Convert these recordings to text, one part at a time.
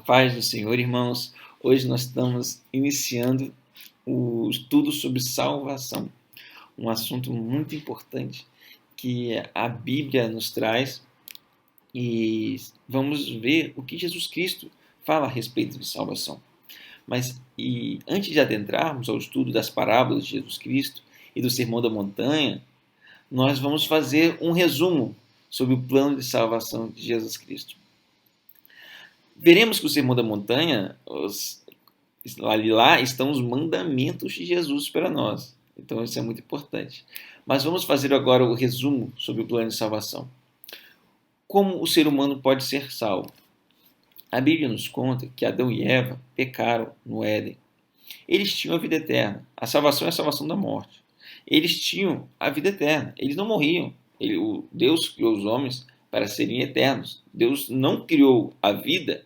paz do Senhor, irmãos. Hoje nós estamos iniciando o estudo sobre salvação, um assunto muito importante que a Bíblia nos traz, e vamos ver o que Jesus Cristo fala a respeito de salvação. Antes de adentrarmos ao estudo das parábolas de Jesus Cristo e do Sermão da Montanha, nós vamos fazer um resumo sobre o plano de salvação de Jesus Cristo. Veremos que o Sermão da Montanha, lá estão os mandamentos de Jesus para nós. Então isso é muito importante. Mas vamos fazer agora o resumo sobre o plano de salvação. Como o ser humano pode ser salvo? A Bíblia nos conta que Adão e Eva pecaram no Éden. Eles tinham a vida eterna. A salvação é a salvação da morte. Eles tinham a vida eterna. Eles não morriam. Deus criou os homens para serem eternos. Deus não criou a vida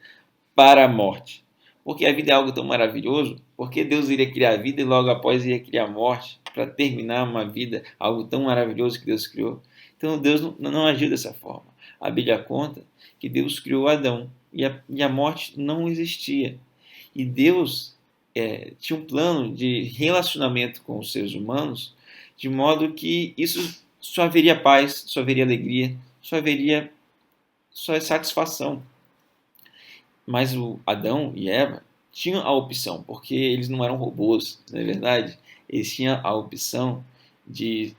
para a morte. Porque a vida é algo tão maravilhoso, porque Deus iria criar a vida e logo após iria criar a morte para terminar uma vida, algo tão maravilhoso que Deus criou. Então Deus não agiu dessa forma. A Bíblia conta que Deus criou Adão e a morte não existia. E Deus tinha um plano de relacionamento com os seres humanos, de modo que isso só haveria paz, só haveria alegria, só haveria satisfação. Mas o Adão e Eva tinham a opção, porque eles não eram robôs, não é verdade? Eles tinham a opção de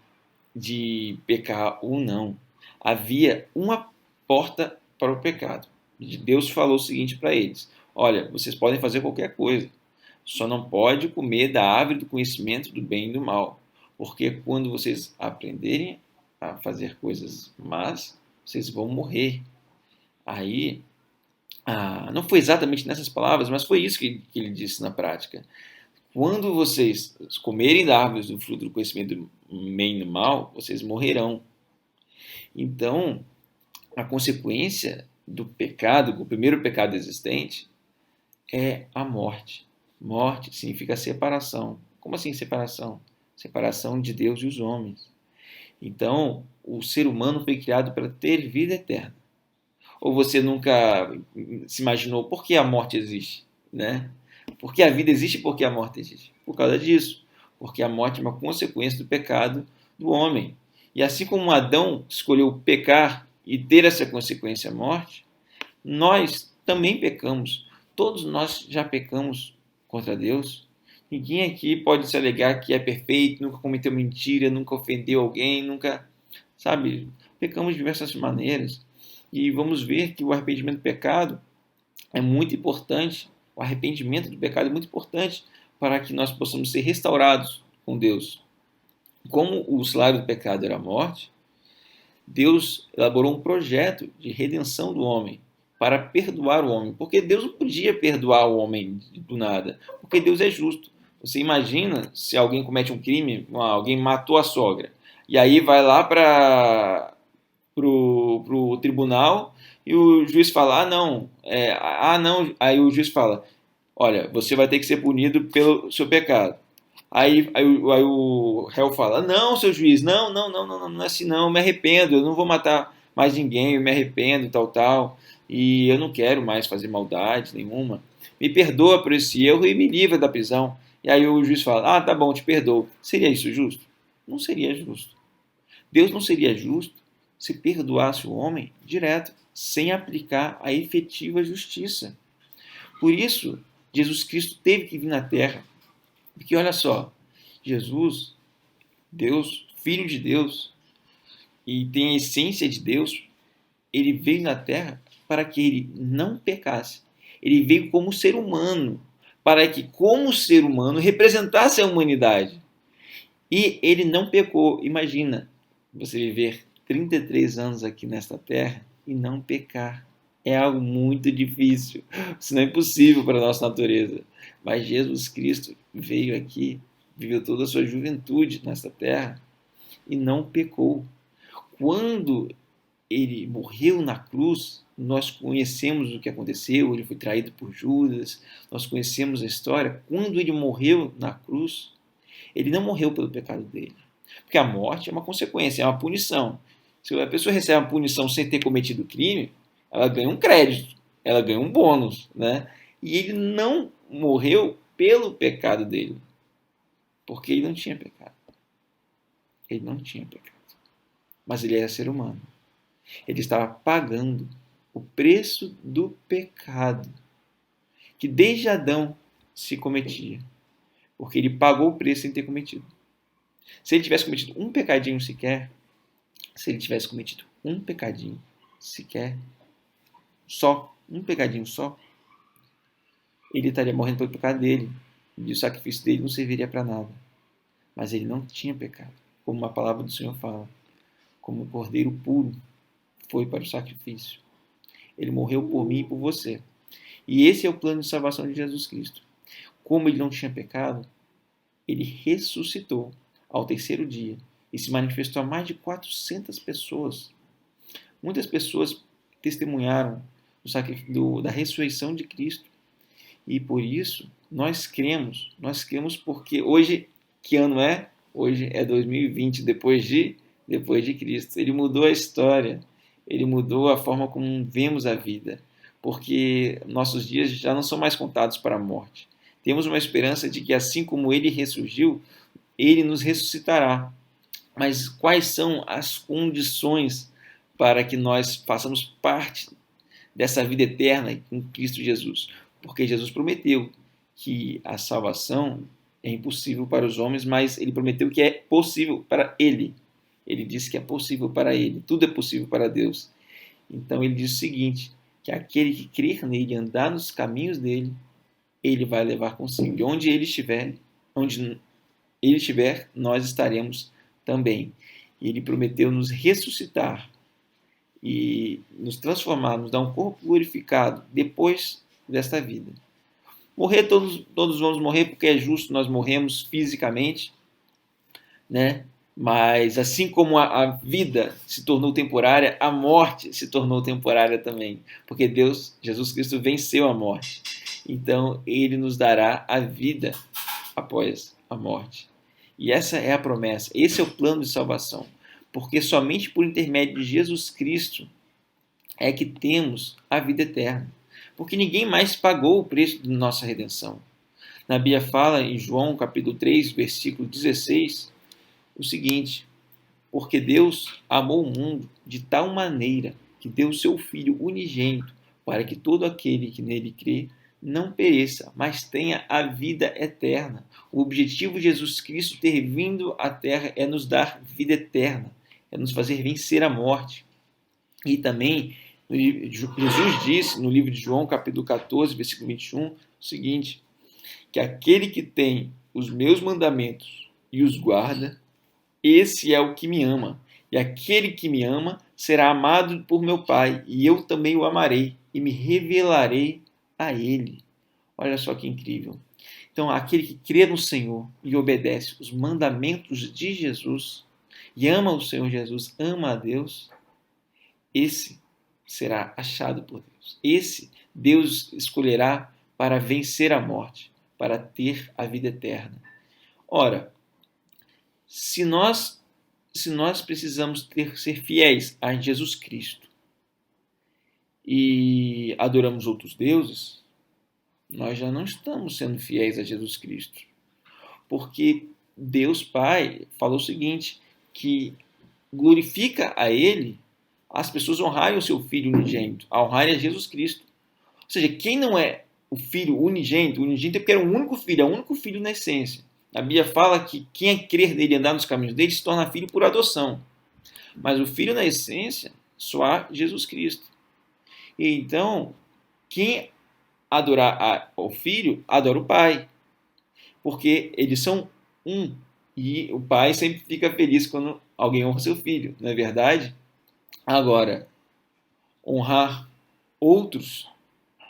pecar ou não. Havia uma porta para o pecado. Deus falou o seguinte para eles: olha, vocês podem fazer qualquer coisa, só não pode comer da árvore do conhecimento do bem e do mal, porque quando vocês aprenderem a fazer coisas más, vocês vão morrer. Aí, não foi exatamente nessas palavras, mas foi isso que ele disse na prática. Quando vocês comerem da árvore do fruto do conhecimento do bem e do mal, vocês morrerão. Então, a consequência do pecado, o primeiro pecado existente, é a morte. Morte significa separação. Como assim separação? Separação de Deus e os homens. Então, o ser humano foi criado para ter vida eterna. Ou você nunca se imaginou por que a morte existe, né? Por que a vida existe e por que a morte existe? Por causa disso. Porque a morte é uma consequência do pecado do homem. E assim como Adão escolheu pecar e ter essa consequência, a morte, nós também pecamos. Todos nós já pecamos contra Deus. Ninguém aqui pode se alegar que é perfeito, nunca cometeu mentira, nunca ofendeu alguém, nunca, sabe? Pecamos de diversas maneiras. E vamos ver que o arrependimento do pecado é muito importante. O arrependimento do pecado é muito importante para que nós possamos ser restaurados com Deus. Como o salário do pecado era a morte, Deus elaborou um projeto de redenção do homem para perdoar o homem. Porque Deus não podia perdoar o homem do nada, porque Deus é justo. Você imagina se alguém comete um crime, alguém matou a sogra, e aí vai lá para o tribunal e o juiz fala, não, aí o juiz fala, olha, você vai ter que ser punido pelo seu pecado. Aí o réu fala, não, seu juiz, não é assim não, eu me arrependo, eu não vou matar mais ninguém, eu me arrependo, tal, e eu não quero mais fazer maldade nenhuma, me perdoa por esse erro e me livra da prisão. E aí o juiz fala, tá bom, te perdoo. Seria isso justo? Não seria justo. Deus não seria justo se perdoasse o homem direto, sem aplicar a efetiva justiça. Por isso, Jesus Cristo teve que vir na Terra. Porque olha só, Jesus, Deus, Filho de Deus, e tem a essência de Deus, ele veio na Terra para que ele não pecasse. Ele veio como ser humano, para que, como ser humano, representasse a humanidade. E ele não pecou. Imagina você viver 33 anos aqui nesta terra e não pecar. É algo muito difícil. Isso não é impossível para a nossa natureza. Mas Jesus Cristo veio aqui, viveu toda a sua juventude nesta terra e não pecou. Quando ele morreu na cruz, nós conhecemos o que aconteceu, ele foi traído por Judas, nós conhecemos a história. Quando ele morreu na cruz, ele não morreu pelo pecado dele. Porque a morte é uma consequência, é uma punição. Se a pessoa recebe uma punição sem ter cometido crime, ela ganha um crédito. ela ganhou um bônus, né? E ele não morreu pelo pecado dele, porque ele não tinha pecado. Ele não tinha pecado. Mas ele era ser humano. Ele estava pagando o preço do pecado que desde Adão se cometia, porque ele pagou o preço sem ter cometido. Se ele tivesse cometido um pecadinho sequer, se ele tivesse cometido um pecadinho sequer, só, um pecadinho só, ele estaria morrendo pelo pecado dele, e o sacrifício dele não serviria para nada. Mas ele não tinha pecado, como a palavra do Senhor fala, como um cordeiro puro foi para o sacrifício. Ele morreu por mim e por você. E esse é o plano de salvação de Jesus Cristo. Como ele não tinha pecado, ele ressuscitou ao terceiro dia e se manifestou a mais de 400 pessoas. Muitas pessoas testemunharam da ressurreição de Cristo. E por isso nós cremos porque hoje, que ano é? Hoje é 2020, depois de Cristo. Ele mudou a história, ele mudou a forma como vemos a vida, porque nossos dias já não são mais contados para a morte. Temos uma esperança de que assim como ele ressurgiu, ele nos ressuscitará. Mas quais são as condições para que nós façamos parte dessa vida eterna com Cristo Jesus? Porque Jesus prometeu que a salvação é impossível para os homens, mas ele prometeu que é possível para ele. Ele disse que é possível para ele, tudo é possível para Deus. Então ele diz o seguinte, que aquele que crer nele, andar nos caminhos dele, ele vai levar consigo. E onde ele estiver, nós estaremos também. E ele prometeu nos ressuscitar e nos transformar, nos dar um corpo glorificado depois desta vida. Morrer, todos vamos morrer porque é justo, nós morremos fisicamente, né? Mas assim como a vida se tornou temporária, a morte se tornou temporária também, porque Jesus Cristo venceu a morte. Então ele nos dará a vida após a morte. E essa é a promessa, esse é o plano de salvação, porque somente por intermédio de Jesus Cristo é que temos a vida eterna, porque ninguém mais pagou o preço de nossa redenção. Na Bíblia fala em João capítulo 3, versículo 16, o seguinte, porque Deus amou o mundo de tal maneira que deu o seu Filho unigênito para que todo aquele que nele crê não pereça, mas tenha a vida eterna. O objetivo de Jesus Cristo ter vindo à Terra é nos dar vida eterna, é nos fazer vencer a morte. E também, Jesus disse no livro de João, capítulo 14, versículo 21, o seguinte, que aquele que tem os meus mandamentos e os guarda, esse é o que me ama. E aquele que me ama será amado por meu Pai, e eu também o amarei e me revelarei a ele. Olha só que incrível. Então, aquele que crê no Senhor e obedece os mandamentos de Jesus, e ama o Senhor Jesus, ama a Deus, esse será achado por Deus. Esse Deus escolherá para vencer a morte, para ter a vida eterna. Ora, se nós precisamos ser fiéis a Jesus Cristo e adoramos outros deuses, nós já não estamos sendo fiéis a Jesus Cristo. Porque Deus Pai falou o seguinte, que glorifica a Ele as pessoas honrarem o seu Filho unigênito, a honrarem a Jesus Cristo. Ou seja, quem não é o Filho unigênito é porque era um único Filho, é o único Filho na essência. A Bíblia fala que quem é crer nele e andar nos caminhos dele se torna filho por adoção. Mas o Filho na essência só há Jesus Cristo. E então, quem adorar ao Filho, adora o Pai. Porque eles são um. E o Pai sempre fica feliz quando alguém honra seu Filho, não é verdade? Agora, honrar outros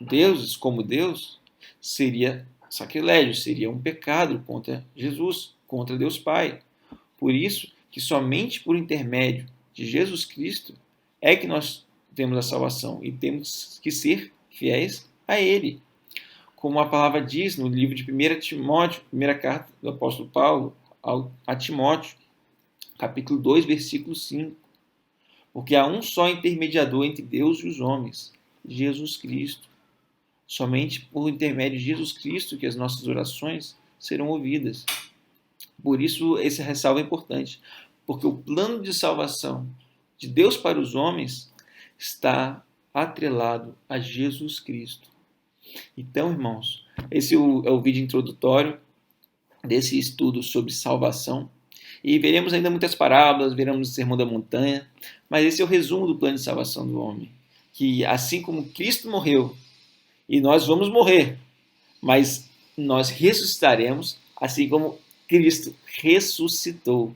deuses como Deus seria sacrilégio, seria um pecado contra Jesus, contra Deus Pai. Por isso que somente por intermédio de Jesus Cristo é que nós temos a salvação e temos que ser fiéis a Ele. Como a palavra diz no livro de 1 Timóteo, primeira carta do apóstolo Paulo a Timóteo, capítulo 2, versículo 5. Porque há um só intermediador entre Deus e os homens, Jesus Cristo. Somente por intermédio de Jesus Cristo que as nossas orações serão ouvidas. Por isso, esse ressalvo é importante, porque o plano de salvação de Deus para os homens está atrelado a Jesus Cristo. Então, irmãos, esse é o vídeo introdutório desse estudo sobre salvação. E veremos ainda muitas parábolas, veremos o Sermão da Montanha, mas esse é o resumo do plano de salvação do homem. Que assim como Cristo morreu, e nós vamos morrer, mas nós ressuscitaremos, assim como Cristo ressuscitou.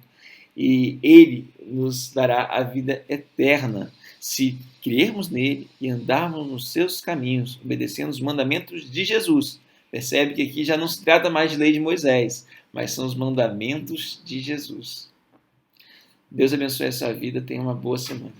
E Ele nos dará a vida eterna, se crermos nele e andarmos nos seus caminhos, obedecendo os mandamentos de Jesus. Percebe que aqui já não se trata mais de lei de Moisés, mas são os mandamentos de Jesus. Deus abençoe a sua vida, tenha uma boa semana.